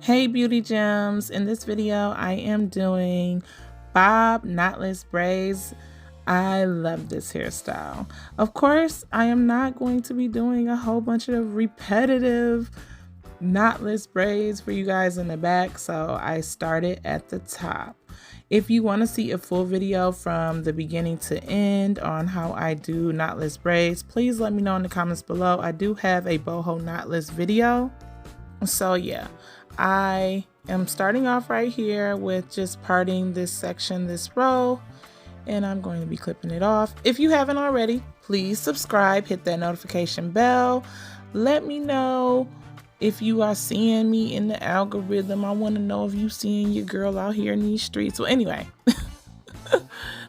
Hey beauty gems, in this video I am doing bob knotless braids. I love this hairstyle. Of course, I am not going to be doing a whole bunch of repetitive knotless braids for you guys in the back, so I started at the top. If you want to see a full video from the beginning to end on how I do knotless braids, please let me know in the comments below. I do have a boho knotless video. So yeah, I am starting off right here with just parting this section, this row, and I'm going to be clipping it off. If you haven't already, please subscribe, hit that notification bell. Let me know if you are seeing me in the algorithm. I want to know if you seeing your girl out here in these streets. So anyway,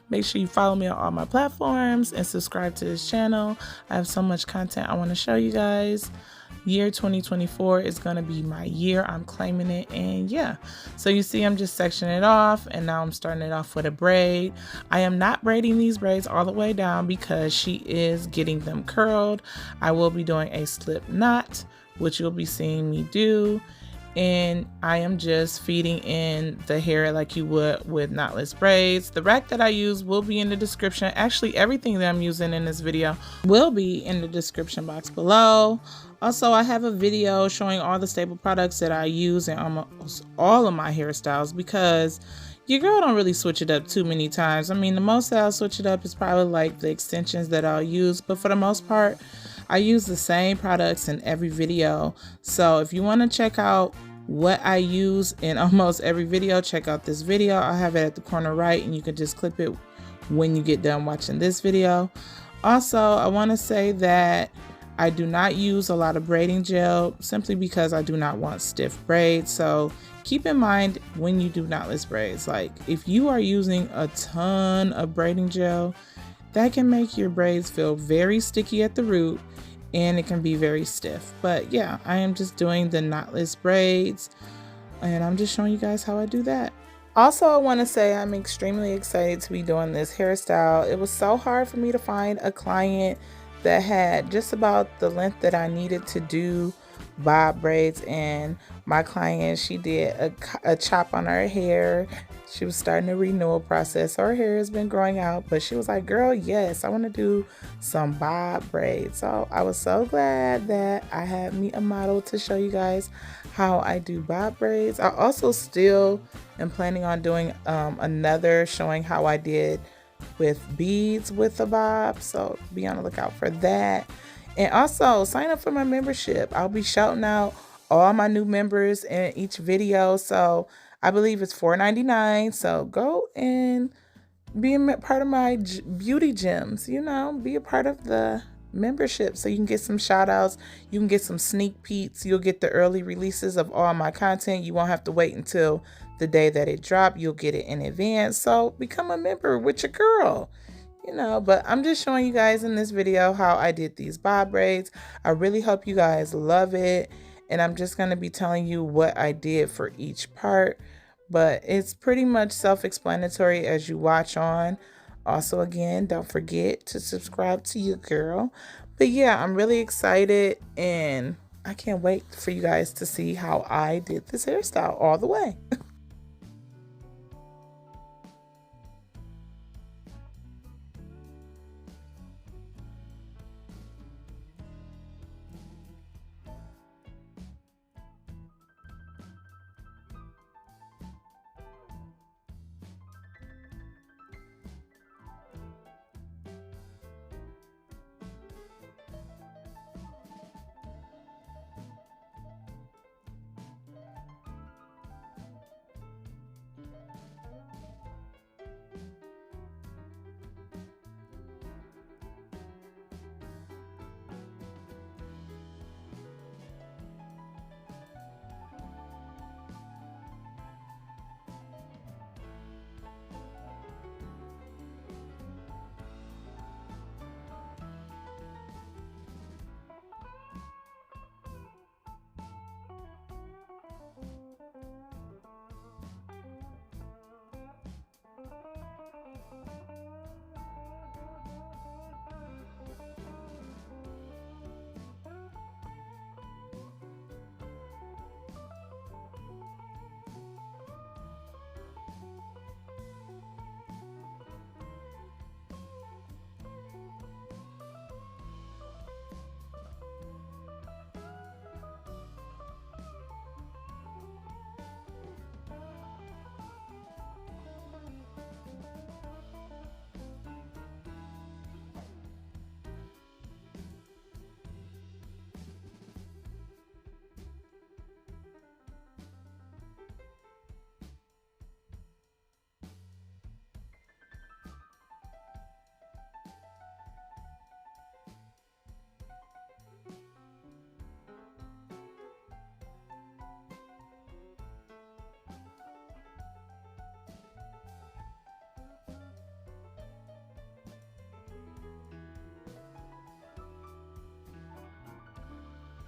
make sure you follow me on all my platforms and subscribe to this channel. I have so much content I want to show you guys. Year 2024 is going to be my year. I'm claiming it. And yeah, so you see I'm just sectioning it off, and now I'm starting it off with a braid. I am not braiding these braids all the way down because she is getting them curled. I will be doing a slip knot, which you'll be seeing me do, and I am just feeding in the hair like you would with knotless braids. The rack that I use will be in the description. Actually, everything that I'm using in this video will be in the description box below. Also, I have a video showing all the staple products that I use in almost all of my hairstyles, because your girl don't really switch it up too many times. I mean, the most that I'll switch it up is probably like the extensions that I'll use, but for the most part, I use the same products in every video. So if you want to check out what I use in almost every video, check out this video. I'll have it at the corner right, and you can just clip it when you get done watching this video. Also, I want to say that I do not use a lot of braiding gel simply because I do not want stiff braids. So keep in mind when you do knotless braids, like if you are using a ton of braiding gel, that can make your braids feel very sticky at the root, and it can be very stiff. But yeah, I am just doing the knotless braids, and I'm just showing you guys how I do that. Also, I want to say I'm extremely excited to be doing this hairstyle. It was so hard for me to find a client that had just about the length that I needed to do bob braids, and my client, she did a chop on her hair. She was starting the renewal process. Her hair has been growing out, but she was like, girl, yes, I want to do some bob braids. So I was so glad that I had me a model to show you guys how I do bob braids. I also still am planning on doing another showing how I did with beads with the bob, so be on the lookout for that. And also sign up for my membership. I'll be shouting out all my new members in each video. So I believe it's $4.99. So go and be a part of my beauty gems, you know, be a part of the membership so you can get some shout outs, you can get some sneak peeks, you'll get the early releases of all my content. You won't have to wait until the day that it dropped, you'll get it in advance. So become a member with your girl, you know. But I'm just showing you guys in this video how I did these bob braids. I really hope you guys love it, and I'm just going to be telling you what I did for each part, but it's pretty much self-explanatory as you watch on. Also, again, don't forget to subscribe to your girl. But yeah, I'm really excited, and I can't wait for you guys to see how I did this hairstyle all the way.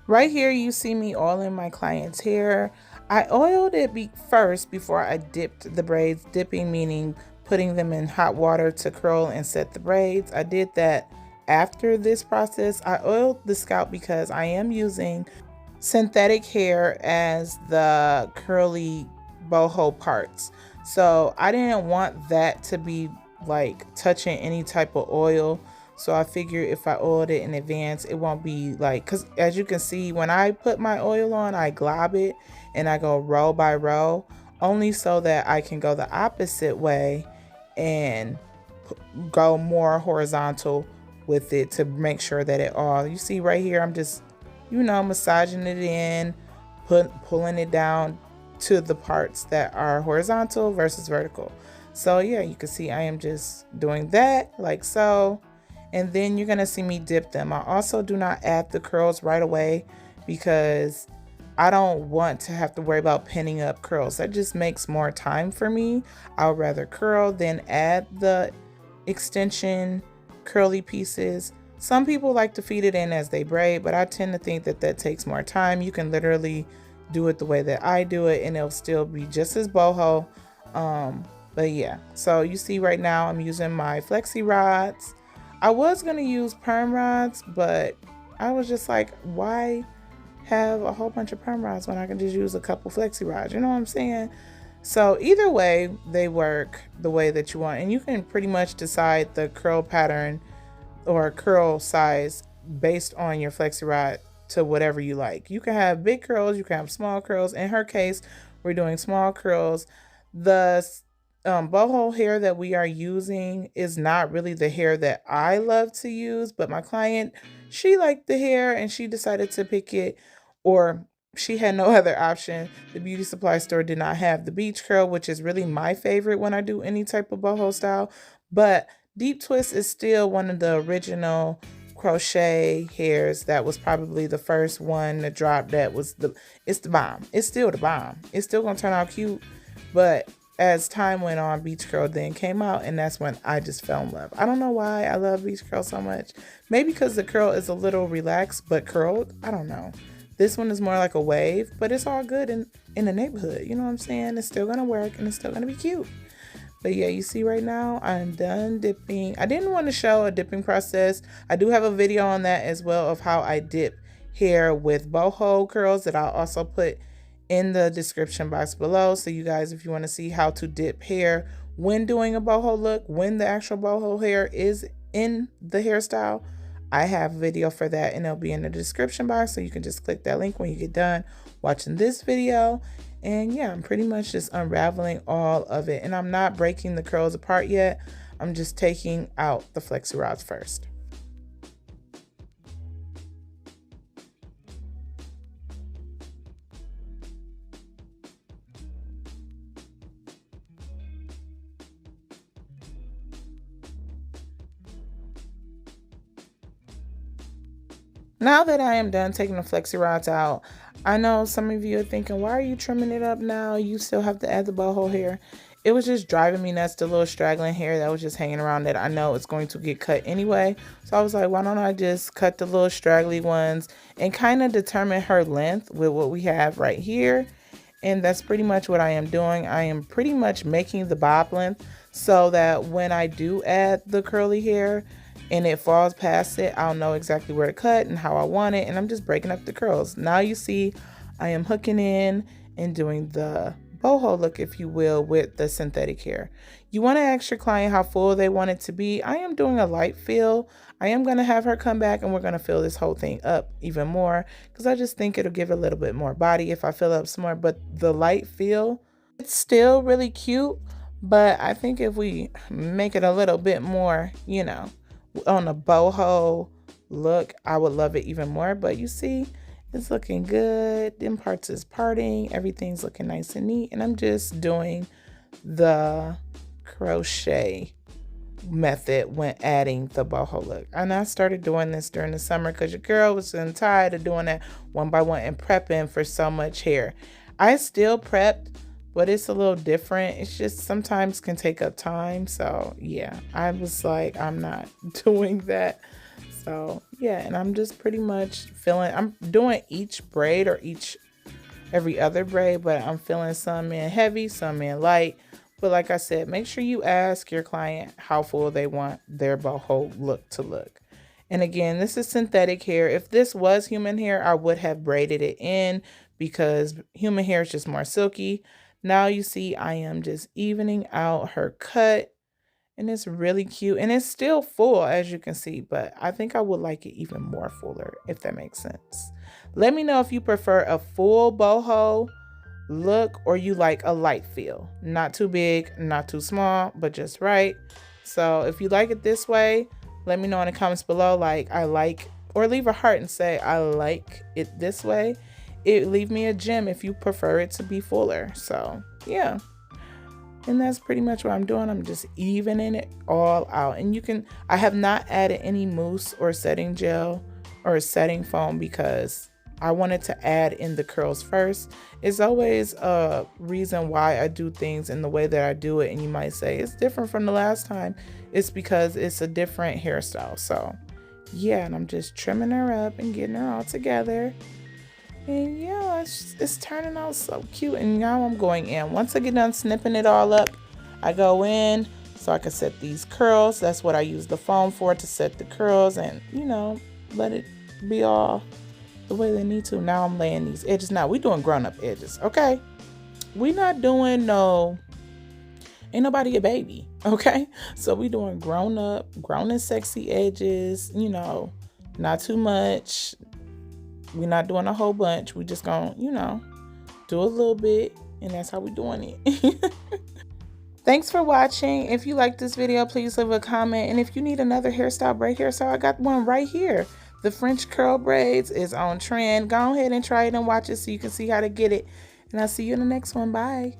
Right here, you see me oiling my client's hair. I oiled it first before I dipped the braids. Dipping meaning putting them in hot water to curl and set the braids. I did that after this process. I oiled the scalp because I am using synthetic hair as the curly boho parts. So I didn't want that to be like touching any type of oil. So I figured if I oiled it in advance, it won't be like, because as you can see, when I put my oil on, I glob it and I go row by row, only so that I can go the opposite way and go more horizontal with it to make sure that it all, you see right here, I'm just, massaging it in, pulling it down to the parts that are horizontal versus vertical. So yeah, you can see I am just doing that like so. And then you're gonna see me dip them. I also do not add the curls right away because I don't want to have to worry about pinning up curls. That just makes more time for me. I would rather curl than add the extension curly pieces. Some people like to feed it in as they braid, but I tend to think that that takes more time. You can literally do it the way that I do it and it'll still be just as boho. But yeah, so you see right now I'm using my flexi rods. I was gonna use perm rods, but I was just like, why have a whole bunch of perm rods when I can just use a couple flexi rods? You know what I'm saying? So either way, they work the way that you want, and you can pretty much decide the curl pattern or curl size based on your flexi rod to whatever you like. You can have big curls, you can have small curls. In her case, we're doing small curls. The boho hair that we are using is not really the hair that I love to use, but my client, she liked the hair and she decided to pick it, or she had no other option. The beauty supply store did not have the beach curl, which is really my favorite when I do any type of boho style, but deep twist is still one of the original crochet hairs. That was probably the first one to drop. It's the bomb. It's still the bomb. It's still gonna turn out cute, but as time went on, beach curl then came out, and that's when I just fell in love. I don't know why I love beach curl so much. Maybe because the curl is a little relaxed but curled. I don't know. This one is more like a wave, but it's all good in the neighborhood. You know what I'm saying? It's still gonna work and it's still gonna be cute. But yeah, you see right now I'm done dipping. I didn't want to show a dipping process. I do have a video on that as well of how I dip hair with boho curls that I'll also put in the description box below. So you guys, if you want to see how to dip hair when doing a boho look, when the actual boho hair is in the hairstyle, I have a video for that and it'll be in the description box. So you can just click that link when you get done watching this video. And yeah, I'm pretty much just unraveling all of it. And I'm not breaking the curls apart yet. I'm just taking out the flexi rods first. Now that I am done taking the flexi rods out, I know some of you are thinking, why are you trimming it up now? You still have to add the boho hair. It was just driving me nuts, the little straggling hair that was just hanging around that I know it's going to get cut anyway. So I was like, why don't I just cut the little straggly ones and kind of determine her length with what we have right here. And that's pretty much what I am doing. I am pretty much making the bob length so that when I do add the curly hair and it falls past it, I'll know exactly where to cut and how I want it. And I'm just breaking up the curls. Now you see I am hooking in and doing the boho look, if you will, with the synthetic hair. You want to ask your client how full they want it to be. I am doing a light fill. I am going to have her come back and we're going to fill this whole thing up even more because I just think it'll give it a little bit more body if I fill up some more. But the light fill, it's still really cute, but I think if we make it a little bit more, on a boho look, I would love it even more. But you see, it's looking good. Them parts is parting. Everything's looking nice and neat. And I'm just doing the crochet method when adding the boho look. And I started doing this during the summer because your girl was getting tired of doing that one by one and prepping for so much hair. I still prepped, but it's a little different. It's just sometimes can take up time. So yeah, I was like, I'm not doing that. So yeah, and I'm just pretty much I'm doing each braid or every other braid, but I'm filling some in heavy, some in light. But like I said, make sure you ask your client how full they want their boho look to look. And again, this is synthetic hair. If this was human hair, I would have braided it in because human hair is just more silky. Now you see I am just evening out her cut, and it's really cute. And it's still full, as you can see, but I think I would like it even more fuller, if that makes sense. Let me know if you prefer a full boho look or you like a light feel. Not too big, not too small, but just right. So if you like it this way, let me know in the comments below, like I like, or leave a heart and say I like it this way. Leave me a gem if you prefer it to be fuller. So yeah. And that's pretty much what I'm doing. I'm just evening it all out. And I have not added any mousse or setting gel or setting foam because I wanted to add in the curls first. It's always a reason why I do things in the way that I do it. And you might say it's different from the last time. It's because it's a different hairstyle. So yeah, and I'm just trimming her up and getting her all together. And yeah, it's turning out so cute. And now I'm going in. Once I get done snipping it all up, I go in so I can set these curls. That's what I use the foam for, to set the curls and, let it be all the way they need to. Now I'm laying these edges. Now we doing grown up edges, okay? We not doing ain't nobody a baby, okay? So we doing grown and sexy edges, not too much. We're not doing a whole bunch. We just gonna, do a little bit, and that's how we doing it. Thanks for watching. If you like this video, please leave a comment. And if you need another braid hairstyle, I got one right here. The French curl braids is on trend. Go ahead and try it and watch it so you can see how to get it. And I'll see you in the next one. Bye.